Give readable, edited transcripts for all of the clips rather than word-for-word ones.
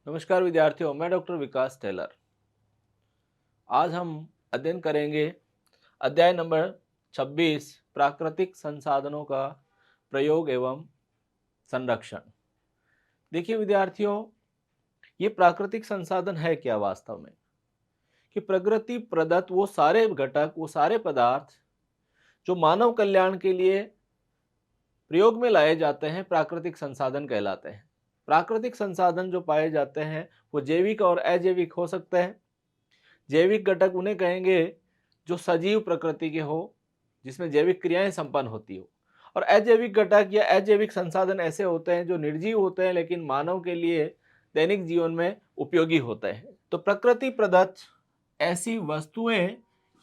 नमस्कार विद्यार्थियों, मैं डॉक्टर विकास टेलर। आज हम अध्ययन करेंगे अध्याय नंबर 26 प्राकृतिक संसाधनों का प्रयोग एवं संरक्षण। देखिए विद्यार्थियों, ये प्राकृतिक संसाधन है क्या वास्तव में? कि प्रकृति प्रदत्त वो सारे घटक, वो सारे पदार्थ जो मानव कल्याण के लिए प्रयोग में लाए जाते हैं, प्राकृतिक संसाधन कहलाते हैं। प्राकृतिक संसाधन जो पाए जाते हैं वो जैविक और अजैविक हो सकते हैं। जैविक घटक उन्हें कहेंगे जो सजीव प्रकृति के हो, जिसमें जैविक क्रियाएं संपन्न होती हो। और अजैविक घटक या अजैविक संसाधन ऐसे होते हैं जो निर्जीव होते हैं लेकिन मानव के लिए दैनिक जीवन में उपयोगी होते हैं। तो प्रकृति प्रदत्त ऐसी वस्तुएं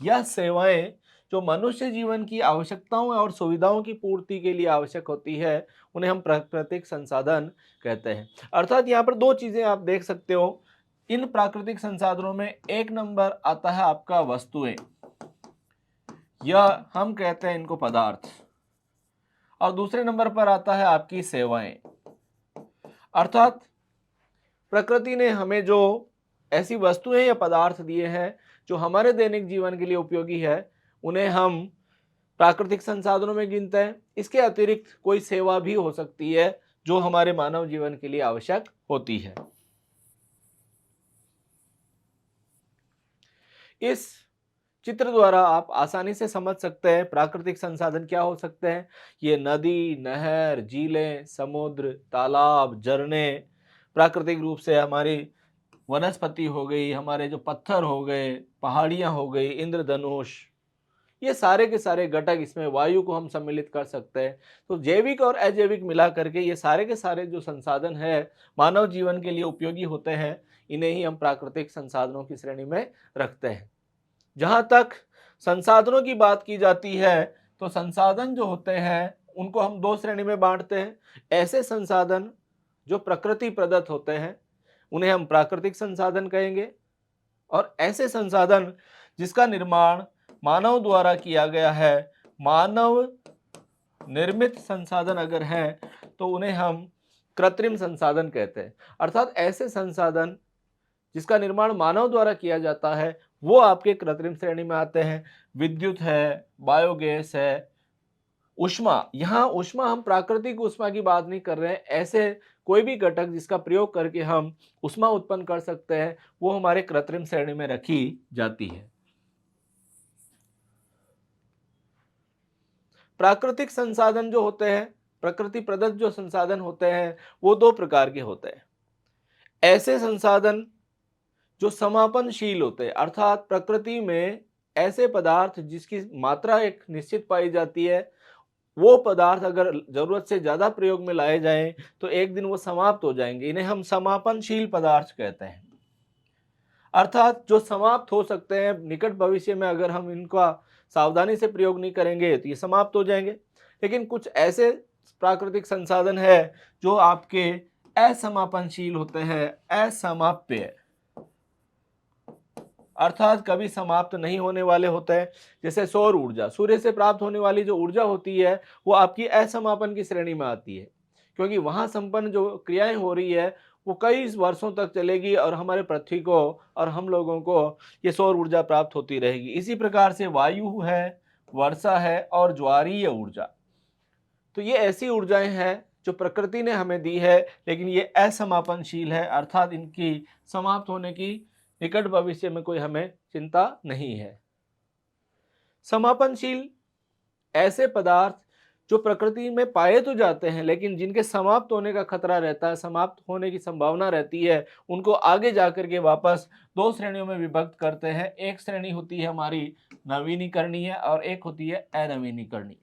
या सेवाएं जो मनुष्य जीवन की आवश्यकताओं और सुविधाओं की पूर्ति के लिए आवश्यक होती है, उन्हें हम प्राकृतिक संसाधन कहते हैं। अर्थात यहाँ पर दो चीजें आप देख सकते हो। इन प्राकृतिक संसाधनों में एक नंबर आता है आपका वस्तुएं, या हम कहते हैं इनको पदार्थ, और दूसरे नंबर पर आता है आपकी सेवाएं। अर्थात प्रकृति ने हमें जो ऐसी वस्तुएं या पदार्थ दिए हैं जो हमारे दैनिक जीवन के लिए उपयोगी है, उन्हें हम प्राकृतिक संसाधनों में गिनते हैं। इसके अतिरिक्त कोई सेवा भी हो सकती है जो हमारे मानव जीवन के लिए आवश्यक होती है। इस चित्र द्वारा आप आसानी से समझ सकते हैं प्राकृतिक संसाधन क्या हो सकते हैं। ये नदी, नहर, झीलें, समुद्र, तालाब, झरने, प्राकृतिक रूप से हमारी वनस्पति हो गई, हमारे जो पत्थर हो गए, पहाड़ियां हो गई, इंद्रधनुष, ये सारे के सारे घटक, इसमें वायु को हम सम्मिलित कर सकते हैं। तो जैविक और अजैविक मिला करके ये सारे के सारे जो संसाधन है मानव जीवन के लिए उपयोगी होते हैं, इन्हें ही हम प्राकृतिक संसाधनों की श्रेणी में रखते हैं। जहां तक संसाधनों की बात की जाती है तो संसाधन जो होते हैं उनको हम दो श्रेणी में बांटते हैं। ऐसे संसाधन जो प्रकृति प्रदत्त होते हैं उन्हें हम प्राकृतिक संसाधन कहेंगे, और ऐसे संसाधन जिसका निर्माण मानव द्वारा किया गया है, मानव निर्मित संसाधन अगर है तो उन्हें हम कृत्रिम संसाधन कहते हैं। अर्थात ऐसे संसाधन जिसका निर्माण मानव द्वारा किया जाता है वो आपके कृत्रिम श्रेणी में आते हैं। विद्युत है, बायोगैस है, ऊष्मा। यहाँ ऊष्मा हम प्राकृतिक ऊष्मा की बात नहीं कर रहे हैं। ऐसे कोई भी घटक जिसका प्रयोग करके हम ऊष्मा उत्पन्न कर सकते हैं वो हमारे कृत्रिम श्रेणी में रखी जाती है। प्राकृतिक संसाधन जो होते हैं, प्रकृति प्रदत्त जो संसाधन होते हैं, वो दो प्रकार के होते हैं। ऐसे संसाधन जो समापनशील होते हैं, अर्थात प्रकृति में ऐसे पदार्थ जिसकी मात्रा एक निश्चित पाई जाती है, वो पदार्थ अगर जरूरत से ज्यादा प्रयोग में लाए जाएं तो एक दिन वो समाप्त हो जाएंगे। इन्हें हम समापनशील पदार्थ कहते हैं। अर्थात जो समाप्त हो सकते हैं निकट भविष्य में, अगर हम इनका सावधानी से प्रयोग नहीं करेंगे तो ये समाप्त हो जाएंगे। लेकिन कुछ ऐसे प्राकृतिक संसाधन है जो आपके असमापनशील होते हैं, असमाप्य, अर्थात कभी समाप्त नहीं होने वाले होते हैं। जैसे सौर ऊर्जा, सूर्य से प्राप्त होने वाली जो ऊर्जा होती है वो आपकी असमापन की श्रेणी में आती है, क्योंकि वहां संपन्न जो क्रियाएं हो रही है वो कई वर्षों तक चलेगी और हमारे पृथ्वी को और हम लोगों को ये सौर ऊर्जा प्राप्त होती रहेगी। इसी प्रकार से वायु है, वर्षा है और ज्वारीय ऊर्जा, तो ये ऐसी ऊर्जाएं हैं जो प्रकृति ने हमें दी है, लेकिन ये असमापनशील है, अर्थात इनकी समाप्त होने की निकट भविष्य में कोई हमें चिंता नहीं है। समापनशील ऐसे पदार्थ जो प्रकृति में पाए तो जाते हैं लेकिन जिनके समाप्त होने का खतरा रहता है, समाप्त होने की संभावना रहती है, उनको आगे जाकर के वापस दो श्रेणियों में विभक्त करते हैं। एक श्रेणी होती है हमारी नवीनीकरणीय और एक होती है अनवीनीकरणीय।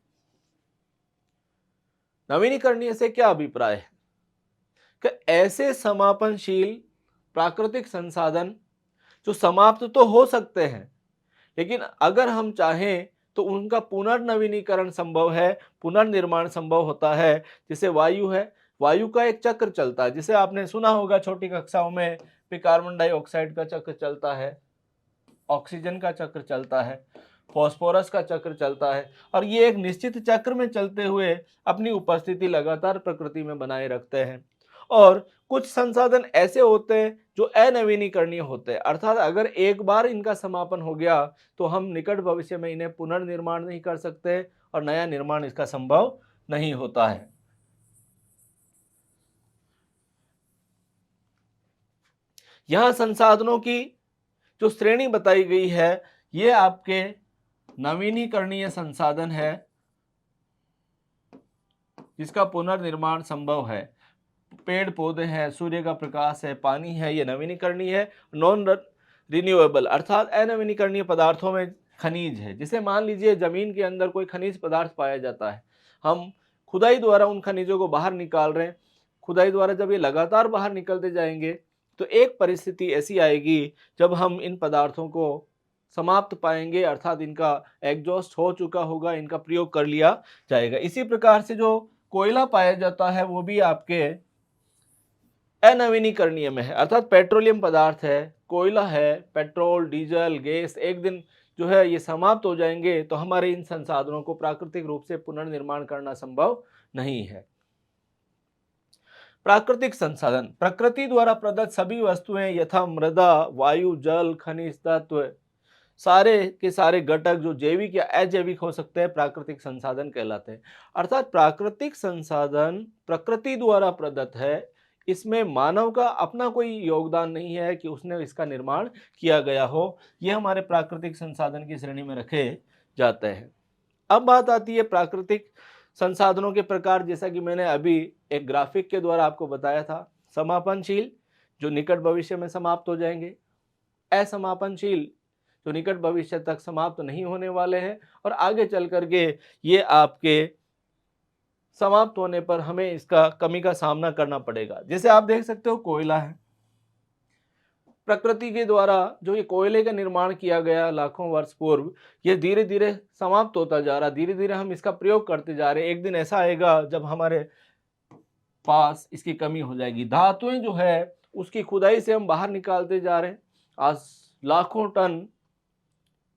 नवीनीकरणीय से क्या अभिप्राय है कि ऐसे समापनशील प्राकृतिक संसाधन जो समाप्त तो हो सकते हैं लेकिन अगर हम चाहें तो उनका पुनर्नवीनीकरण संभव है, पुनर्निर्माण संभव होता है। जैसे वायु है, वायु का एक चक्र चलता है, जिसे आपने सुना होगा छोटी कक्षाओं में, फिर कार्बन डाइऑक्साइड का चक्र चलता है, ऑक्सीजन का चक्र चलता है, फॉस्फोरस का चक्र चलता है, और ये एक निश्चित चक्र में चलते हुए अपनी उपस्थिति लगातार प्रकृति में बनाए रखते हैं। और कुछ संसाधन ऐसे होते हैं जो अनवीनीकरणीय होते हैं, अर्थात अगर एक बार इनका समापन हो गया तो हम निकट भविष्य में इन्हें पुनर्निर्माण नहीं कर सकते और नया निर्माण इसका संभव नहीं होता है। यहां संसाधनों की जो श्रेणी बताई गई है ये आपके नवीनीकरणीय संसाधन है जिसका पुनर्निर्माण संभव है। पेड़ पौधे हैं, सूर्य का प्रकाश है, पानी है, ये नवीनीकरणीय है। नॉन रिन्यूएबल अर्थात अनवीनीकरणीय पदार्थों में खनिज है। जिसे मान लीजिए जमीन के अंदर कोई खनिज पदार्थ पाया जाता है, हम खुदाई द्वारा उन खनिजों को बाहर निकाल रहे हैं। खुदाई द्वारा जब ये लगातार बाहर निकलते जाएंगे तो एक परिस्थिति ऐसी आएगी जब हम इन पदार्थों को समाप्त पाएंगे, अर्थात इनका एग्जॉस्ट हो चुका होगा, इनका प्रयोग कर लिया जाएगा। इसी प्रकार से जो कोयला पाया जाता है वो भी आपके अनवीनीकरणीय में है, अर्थात पेट्रोलियम पदार्थ है, कोयला है, पेट्रोल, डीजल, गैस एक दिन जो है ये समाप्त हो जाएंगे तो हमारे इन संसाधनों को प्राकृतिक रूप से पुनर्निर्माण करना संभव नहीं है। प्राकृतिक संसाधन प्रकृति द्वारा प्रदत्त सभी वस्तुएं यथा मृदा, वायु, जल, खनिज तत्व सारे के सारे घटक जो जैविक या अजैविक हो सकते हैं प्राकृतिक संसाधन कहलाते हैं। अर्थात प्राकृतिक संसाधन प्रकृति द्वारा प्रदत्त है, इसमें मानव का अपना कोई योगदान नहीं है कि उसने इसका निर्माण किया गया हो। ये हमारे प्राकृतिक संसाधन की श्रेणी में रखे जाते हैं। अब बात आती है प्राकृतिक संसाधनों के प्रकार। जैसा कि मैंने अभी एक ग्राफिक के द्वारा आपको बताया था, समापनशील जो निकट भविष्य में समाप्त हो जाएंगे, असमापनशील जो निकट भविष्य तक समाप्त नहीं होने वाले हैं, और आगे चल करके ये आपके समाप्त होने पर हमें इसका कमी का सामना करना पड़ेगा। जैसे आप देख सकते हो कोयला है, प्रकृति के द्वारा जो ये कोयले का निर्माण किया गया लाखों वर्ष पूर्व, ये धीरे धीरे समाप्त होता जा रहा, धीरे धीरे हम इसका प्रयोग करते जा रहे। एक दिन ऐसा आएगा जब हमारे पास इसकी कमी हो जाएगी। धातुएं जो है उसकी खुदाई से हम बाहर निकालते जा रहे हैं। आज लाखों टन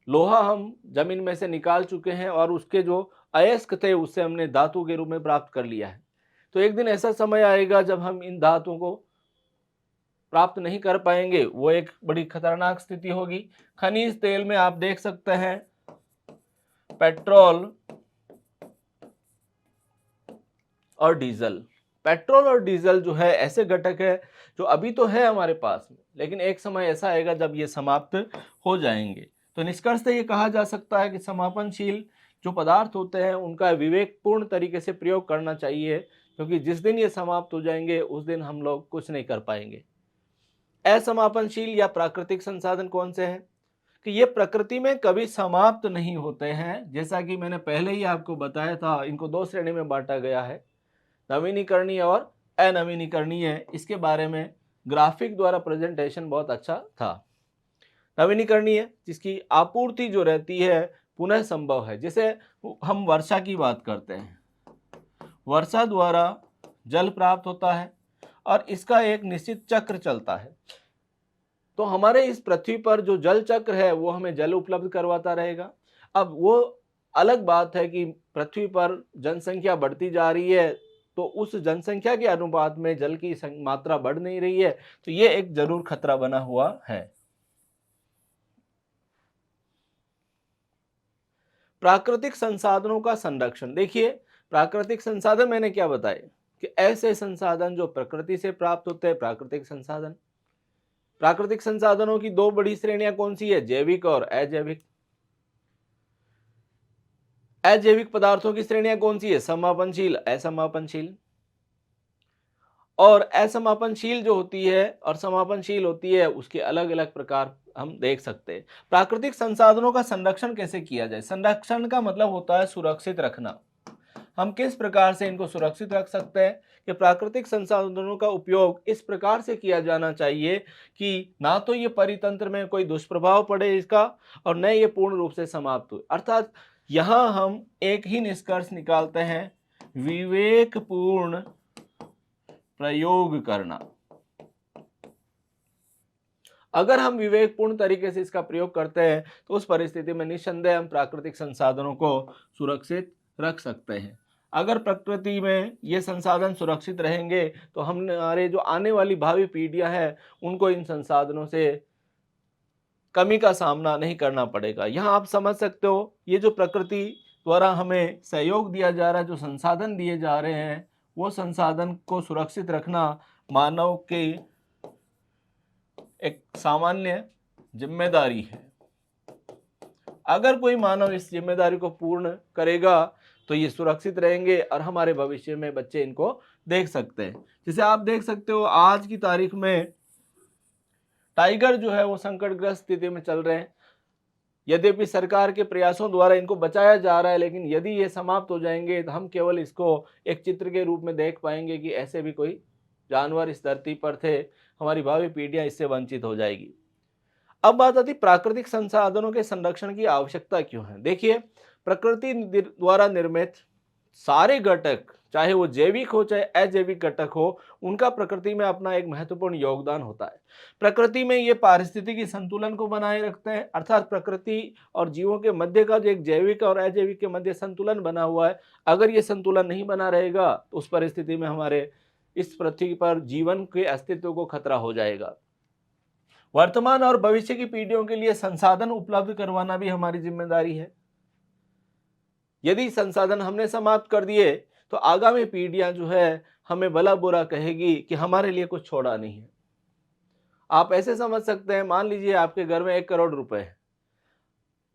लोहा हम जमीन में से निकाल चुके हैं और उसके जो अयस्क थे उससे हमने धातु के रूप में प्राप्त कर लिया है। तो एक दिन ऐसा समय आएगा जब हम इन धातुओं को प्राप्त नहीं कर पाएंगे, वो एक बड़ी खतरनाक स्थिति होगी। खनिज तेल में आप देख सकते हैं पेट्रोल और डीजल। पेट्रोल और डीजल जो है ऐसे घटक है जो अभी तो है हमारे पास में, लेकिन एक समय ऐसा आएगा जब ये समाप्त हो जाएंगे। तो निष्कर्ष से ये कहा जा सकता है कि समापनशील जो पदार्थ होते हैं उनका विवेकपूर्ण तरीके से प्रयोग करना चाहिए, क्योंकि जिस दिन ये समाप्त हो जाएंगे उस दिन हम लोग कुछ नहीं कर पाएंगे। असमापनशील या प्राकृतिक संसाधन कौन से हैं कि ये प्रकृति में कभी समाप्त नहीं होते हैं। जैसा कि मैंने पहले ही आपको बताया था, इनको दो श्रेणी में बांटा गया है, नवीनीकरणीय और अनवीनीकरणीय। इसके बारे में ग्राफिक द्वारा प्रेजेंटेशन बहुत अच्छा था। नवीनीकरणीय जिसकी आपूर्ति जो रहती है पुनः संभव है। जैसे हम वर्षा की बात करते हैं, वर्षा द्वारा जल प्राप्त होता है और इसका एक निश्चित चक्र चलता है। तो हमारे इस पृथ्वी पर जो जल चक्र है वो हमें जल उपलब्ध करवाता रहेगा। अब वो अलग बात है कि पृथ्वी पर जनसंख्या बढ़ती जा रही है, तो उस जनसंख्या के अनुपात में जल की मात्रा बढ़ नहीं रही है, तो ये एक जरूर खतरा बना हुआ है। प्राकृतिक संसाधनों का संरक्षण। देखिए प्राकृतिक संसाधन मैंने क्या बताया कि ऐसे संसाधन जो प्रकृति से प्राप्त होते हैं प्राकृतिक संसाधन। प्राकृतिक संसाधनों की दो बड़ी श्रेणियां कौन सी है, जैविक और अजैविक। अजैविक पदार्थों की श्रेणियां कौन सी है, समापनशील, असमापनशील। और असमापनशील जो होती है और समापनशील होती है उसके अलग अलग प्रकार हम देख सकते हैं। प्राकृतिक संसाधनों का संरक्षण कैसे किया जाए। संरक्षण का मतलब होता है सुरक्षित रखना। हम किस प्रकार से इनको सुरक्षित रख सकते हैं कि प्राकृतिक संसाधनों का उपयोग इस प्रकार से किया जाना चाहिए कि ना तो ये परितंत्र में कोई दुष्प्रभाव पड़े इसका और न ये पूर्ण रूप से समाप्त हो। अर्थात यहाँ हम एक ही निष्कर्ष निकालते हैं, विवेकपूर्ण प्रयोग करना। अगर हम विवेकपूर्ण तरीके से इसका प्रयोग करते हैं तो उस परिस्थिति में निस्संदेह हम प्राकृतिक संसाधनों को सुरक्षित रख सकते हैं। अगर प्रकृति में ये संसाधन सुरक्षित रहेंगे तो हमारे जो आने वाली भावी पीढ़ियां हैं उनको इन संसाधनों से कमी का सामना नहीं करना पड़ेगा। यहाँ आप समझ सकते हो, ये जो प्रकृति द्वारा हमें सहयोग दिया जा रहा है, जो संसाधन दिए जा रहे हैं, वो संसाधन को सुरक्षित रखना मानव की एक सामान्य जिम्मेदारी है। अगर कोई मानव इस जिम्मेदारी को पूर्ण करेगा तो ये सुरक्षित रहेंगे और हमारे भविष्य में बच्चे इनको देख सकते हैं। जैसे आप देख सकते हो आज की तारीख में टाइगर जो है वो संकटग्रस्त स्थिति में चल रहे हैं। यद्यपि सरकार के प्रयासों द्वारा इनको बचाया जा रहा है, लेकिन यदि ये समाप्त हो जाएंगे तो हम केवल इसको एक चित्र के रूप में देख पाएंगे कि ऐसे भी कोई जानवर इस धरती पर थे। हमारी भावी पीढ़ियां इससे वंचित हो जाएगी। अब बात आती प्राकृतिक संसाधनों के संरक्षण की आवश्यकता क्यों है। देखिए, प्रकृति द्वारा निर्मित सारे घटक, चाहे वो जैविक हो चाहे अजैविक घटक हो, उनका प्रकृति में अपना एक महत्वपूर्ण योगदान होता है। प्रकृति में ये पारिस्थितिकी संतुलन को बनाए रखते हैं, अर्थात प्रकृति और जीवों के मध्य का जो एक जैविक और अजैविक के मध्य संतुलन बना हुआ है, अगर ये संतुलन नहीं बना रहेगा तो उस परिस्थिति में हमारे इस पृथ्वी पर जीवन के अस्तित्व को खतरा हो जाएगा। वर्तमान और भविष्य की पीढ़ियों के लिए संसाधन उपलब्ध करवाना भी हमारी जिम्मेदारी है। यदि संसाधन हमने समाप्त कर दिए तो आगामी पीढ़ियां जो है हमें भला बुरा कहेगी कि हमारे लिए कुछ छोड़ा नहीं है। आप ऐसे समझ सकते हैं, मान लीजिए आपके घर में 1 करोड़ रुपए है,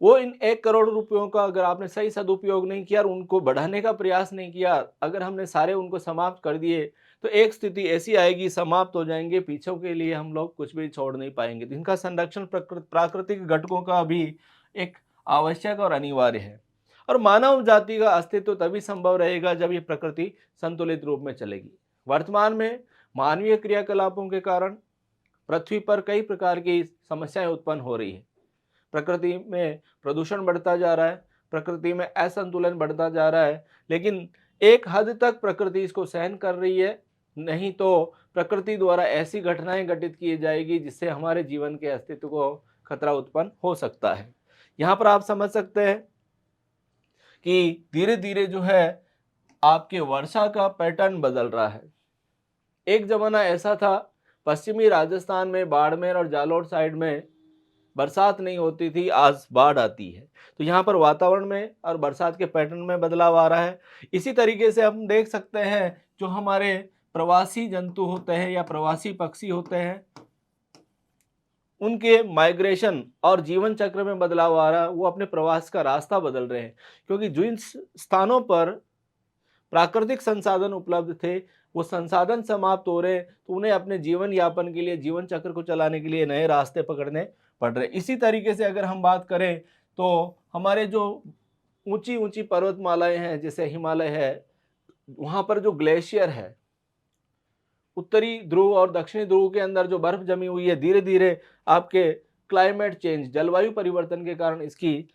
वो इन 1 करोड़ रुपयों का अगर आपने सही सदुपयोग नहीं किया और उनको बढ़ाने का प्रयास नहीं किया, अगर हमने सारे उनको समाप्त कर दिए तो एक स्थिति ऐसी आएगी, समाप्त हो जाएंगे, पीछे के लिए हम लोग कुछ भी छोड़ नहीं पाएंगे। तो इनका संरक्षण प्राकृतिक घटकों का भी एक आवश्यक और अनिवार्य है। और मानव जाति का अस्तित्व तभी संभव रहेगा जब ये प्रकृति संतुलित रूप में चलेगी। वर्तमान में मानवीय क्रियाकलापों के कारण पृथ्वी पर कई प्रकार की समस्याएं उत्पन्न हो रही है। प्रकृति में प्रदूषण बढ़ता जा रहा है, प्रकृति में असंतुलन बढ़ता जा रहा है, लेकिन एक हद तक प्रकृति इसको सहन कर रही है। नहीं तो प्रकृति द्वारा ऐसी घटनाएं घटित की जाएगी जिससे हमारे जीवन के अस्तित्व को खतरा उत्पन्न हो सकता है। यहाँ पर आप समझ सकते हैं कि धीरे धीरे जो है आपके वर्षा का पैटर्न बदल रहा है। एक जमाना ऐसा था, पश्चिमी राजस्थान में बाड़मेर और जालोर साइड में बरसात नहीं होती थी, आज बाढ़ आती है। तो यहाँ पर वातावरण में और बरसात के पैटर्न में बदलाव आ रहा है। इसी तरीके से हम देख सकते हैं जो हमारे प्रवासी जंतु होते हैं या प्रवासी पक्षी होते हैं, उनके माइग्रेशन और जीवन चक्र में बदलाव आ रहा है। वो अपने प्रवास का रास्ता बदल रहे हैं, क्योंकि जिन स्थानों पर प्राकृतिक संसाधन उपलब्ध थे वो संसाधन समाप्त हो रहे हैं, तो उन्हें अपने जीवन यापन के लिए, जीवन चक्र को चलाने के लिए नए रास्ते पकड़ने पड़ रहे। इसी तरीके से अगर हम बात करें तो हमारे जो ऊंची ऊंची पर्वतमालाएं हैं, जैसे हिमालय है, वहाँ पर जो ग्लेशियर है, उत्तरी ध्रुव और दक्षिणी ध्रुव के अंदर जो बर्फ जमी हुई है, धीरे धीरे आपके क्लाइमेट चेंज, जलवायु परिवर्तन के कारण इसकी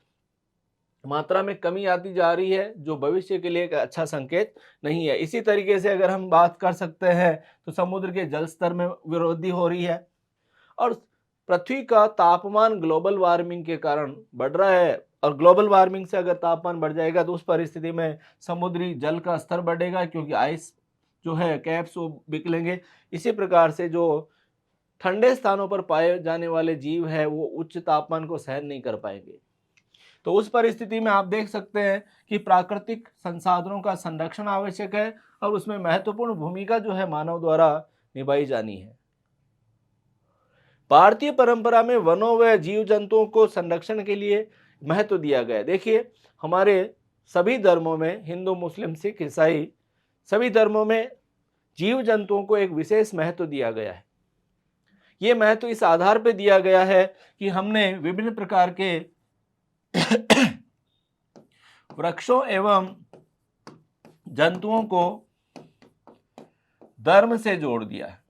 मात्रा में कमी आती जा रही है, जो भविष्य के लिए एक अच्छा संकेत नहीं है। इसी तरीके से अगर हम बात कर सकते हैं तो समुद्र के जल स्तर में वृद्धि हो रही है और पृथ्वी का तापमान ग्लोबल वार्मिंग के कारण बढ़ रहा है। और ग्लोबल वार्मिंग से अगर तापमान बढ़ जाएगा तो उस परिस्थिति में समुद्री जल का स्तर बढ़ेगा, क्योंकि आइस जो है कैप्स वो बिखरेंगे। इसी प्रकार से जो ठंडे स्थानों पर पाए जाने वाले जीव है वो उच्च तापमान को सहन नहीं कर पाएंगे। तो उस परिस्थिति में आप देख सकते हैं कि प्राकृतिक संसाधनों का संरक्षण आवश्यक है और उसमें महत्वपूर्ण भूमिका जो है मानव द्वारा निभाई जानी है। भारतीय परंपरा में वनों व जीव जंतुओं को संरक्षण के लिए महत्व दिया गया है। देखिए, हमारे सभी धर्मों में, हिंदू, मुस्लिम, सिख, ईसाई, सभी धर्मों में जीव जंतुओं को एक विशेष महत्व दिया गया है। ये महत्व इस आधार पर दिया गया है कि हमने विभिन्न प्रकार के वृक्षों एवं जंतुओं को धर्म से जोड़ दिया है।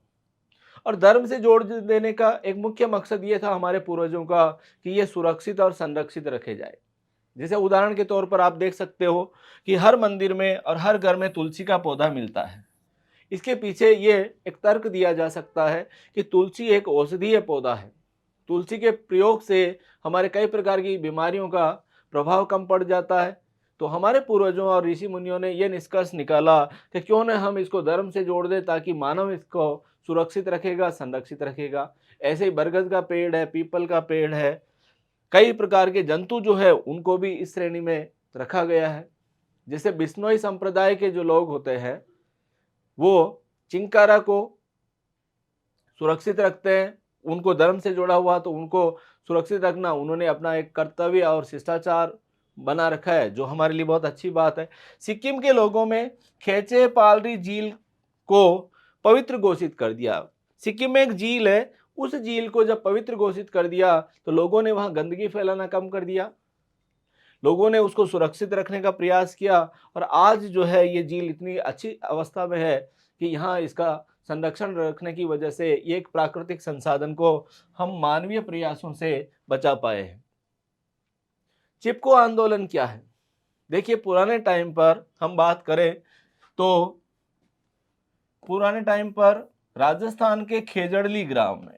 और धर्म से जोड़ देने का एक मुख्य मकसद ये था हमारे पूर्वजों का कि ये सुरक्षित और संरक्षित रखे जाए। जैसे उदाहरण के तौर पर आप देख सकते हो कि हर मंदिर में और हर घर में तुलसी का पौधा मिलता है। इसके पीछे ये एक तर्क दिया जा सकता है कि तुलसी एक औषधीय पौधा है। तुलसी के प्रयोग से हमारे कई प्रकार की बीमारियों का प्रभाव कम पड़ जाता है। तो हमारे पूर्वजों और ऋषि मुनियों ने यह निष्कर्ष निकाला कि क्यों न हम इसको धर्म से जोड़ दें, ताकि मानव इसको सुरक्षित रखेगा, संरक्षित रखेगा। ऐसे ही बरगद का पेड़ है, पीपल का पेड़ है, कई प्रकार के जंतु जो है उनको भी इस श्रेणी में रखा गया है। जैसे बिश्नोई संप्रदाय के जो लोग होते हैं वो चिंकारा को सुरक्षित रखते हैं, उनको धर्म से जोड़ा हुआ, तो उनको सुरक्षित रखना उन्होंने अपना एक कर्तव्य और शिष्टाचार बना रखा है, जो हमारे लिए बहुत अच्छी बात है। सिक्किम के लोगों में खेचे पालरी झील को पवित्र घोषित कर दिया। सिक्किम में एक झील है, उस झील को जब पवित्र घोषित कर दिया तो लोगों ने वहां गंदगी फैलाना कम कर दिया, लोगों ने उसको सुरक्षित रखने का प्रयास किया, और आज जो है ये झील इतनी अच्छी अवस्था में है कि यहाँ इसका संरक्षण रखने की वजह से ये एक प्राकृतिक संसाधन को हम मानवीय प्रयासों से बचा पाए हैं। चिपको आंदोलन क्या है? देखिए, पुराने टाइम पर हम बात करें तो पुराने टाइम पर राजस्थान के खेजड़ली ग्राम में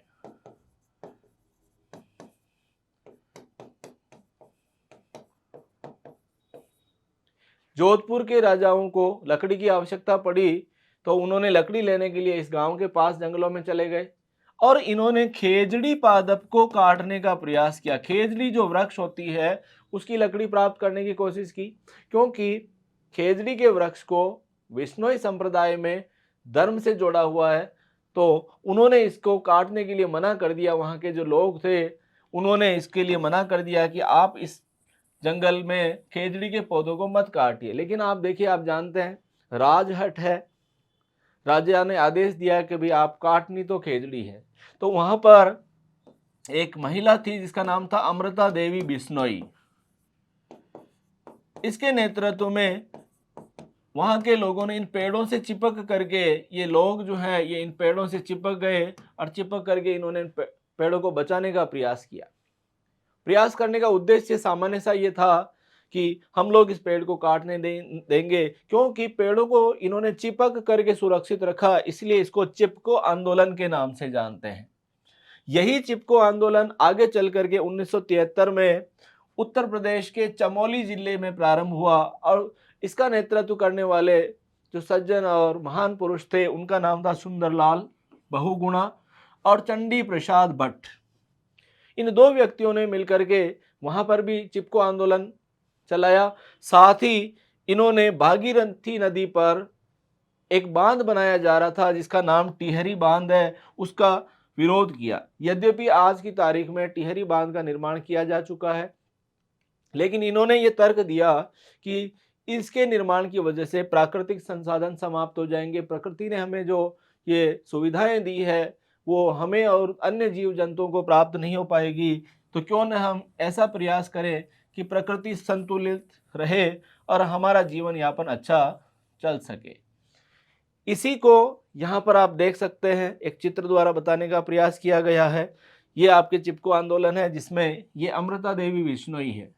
जोधपुर के राजाओं को लकड़ी की आवश्यकता पड़ी, तो उन्होंने लकड़ी लेने के लिए इस गांव के पास जंगलों में चले गए और इन्होंने खेजड़ी पादप को काटने का प्रयास किया। खेजड़ी जो वृक्ष होती है उसकी लकड़ी प्राप्त करने की कोशिश की, क्योंकि खेजड़ी के वृक्ष को विश्नोई संप्रदाय में धर्म से जोड़ा हुआ है, तो उन्होंने इसको काटने के लिए मना कर दिया। वहाँ के जो लोग थे उन्होंने इसके लिए मना कर दिया कि आप इस जंगल में खेजड़ी के पौधों को मत काटिए। लेकिन आप देखिए, आप जानते हैं राजहट है, राजा ने आदेश दिया कि भाई आप काटनी तो खेजड़ी है। तो वहां पर एक महिला थी जिसका नाम था अमृता देवी बिश्नोई। इसके नेतृत्व में वहां के लोगों ने इन पेड़ों से चिपक करके, ये लोग जो है ये इन पेड़ों से चिपक गए और चिपक करके इन्होंने इन पेड़ों को बचाने का प्रयास किया। प्रयास करने का उद्देश्य सामान्य सा ये था कि हम लोग इस पेड़ को काटने देंगे, क्योंकि पेड़ों को इन्होंने चिपक करके सुरक्षित रखा, इसलिए इसको चिपको आंदोलन के नाम से जानते हैं। यही चिपको आंदोलन आगे चल करके 1973 में उत्तर प्रदेश के चमोली जिले में प्रारंभ हुआ, और इसका नेतृत्व करने वाले जो सज्जन और महान पुरुष थे उनका नाम था सुंदरलाल बहुगुणा और चंडी प्रसाद भट्ट। इन दो व्यक्तियों ने मिलकर के वहां पर भी चिपको आंदोलन चलाया। साथ ही इन्होंने भागीरथी नदी पर एक बांध बनाया जा रहा था जिसका नाम टिहरी बांध है, उसका विरोध किया। यद्यपि आज की तारीख में टिहरी बांध का निर्माण किया जा चुका है, लेकिन इन्होंने ये तर्क दिया कि इसके निर्माण की वजह से प्राकृतिक संसाधन समाप्त हो जाएंगे। प्रकृति ने हमें जो ये सुविधाएं दी है वो हमें और अन्य जीव जंतुओं को प्राप्त नहीं हो पाएगी, तो क्यों न हम ऐसा प्रयास करें कि प्रकृति संतुलित रहे और हमारा जीवन यापन अच्छा चल सके। इसी को यहाँ पर आप देख सकते हैं, एक चित्र द्वारा बताने का प्रयास किया गया है। ये आपके चिपको आंदोलन है जिसमें ये अमृता देवी बिश्नोई है,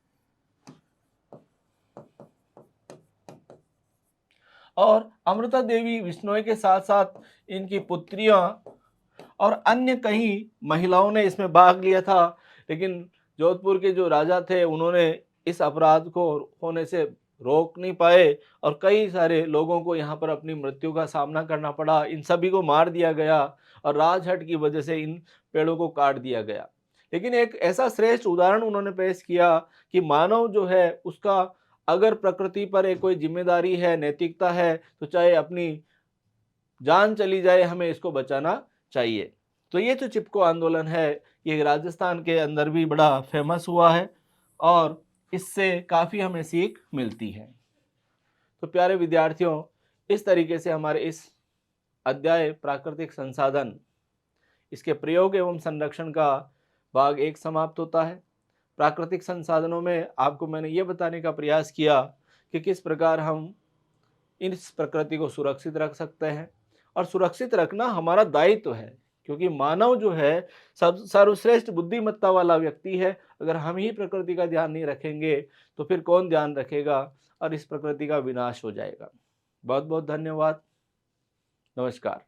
और अमृता देवी बिश्नोई के साथ साथ इनकी पुत्रियां और अन्य कई महिलाओं ने इसमें भाग लिया था। लेकिन जोधपुर के जो राजा थे उन्होंने इस अपराध को होने से रोक नहीं पाए, और कई सारे लोगों को यहाँ पर अपनी मृत्यु का सामना करना पड़ा। इन सभी को मार दिया गया और राजहट की वजह से इन पेड़ों को काट दिया गया। लेकिन एक ऐसा श्रेष्ठ उदाहरण उन्होंने पेश किया कि मानव जो है उसका अगर प्रकृति पर एक कोई जिम्मेदारी है, नैतिकता है, तो चाहे अपनी जान चली जाए हमें इसको बचाना चाहिए। तो ये जो चिपको आंदोलन है ये राजस्थान के अंदर भी बड़ा फेमस हुआ है और इससे काफ़ी हमें सीख मिलती है। तो प्यारे विद्यार्थियों, इस तरीके से हमारे इस अध्याय प्राकृतिक संसाधन इसके प्रयोग एवं संरक्षण का भाग 1 समाप्त होता है। प्राकृतिक संसाधनों में आपको मैंने ये बताने का प्रयास किया कि किस प्रकार हम इस प्रकृति को सुरक्षित रख सकते हैं, और सुरक्षित रखना हमारा दायित्व है, क्योंकि मानव जो है सब सर्वश्रेष्ठ बुद्धिमत्ता वाला व्यक्ति है। अगर हम ही प्रकृति का ध्यान नहीं रखेंगे तो फिर कौन ध्यान रखेगा, और इस प्रकृति का विनाश हो जाएगा। बहुत बहुत धन्यवाद। नमस्कार।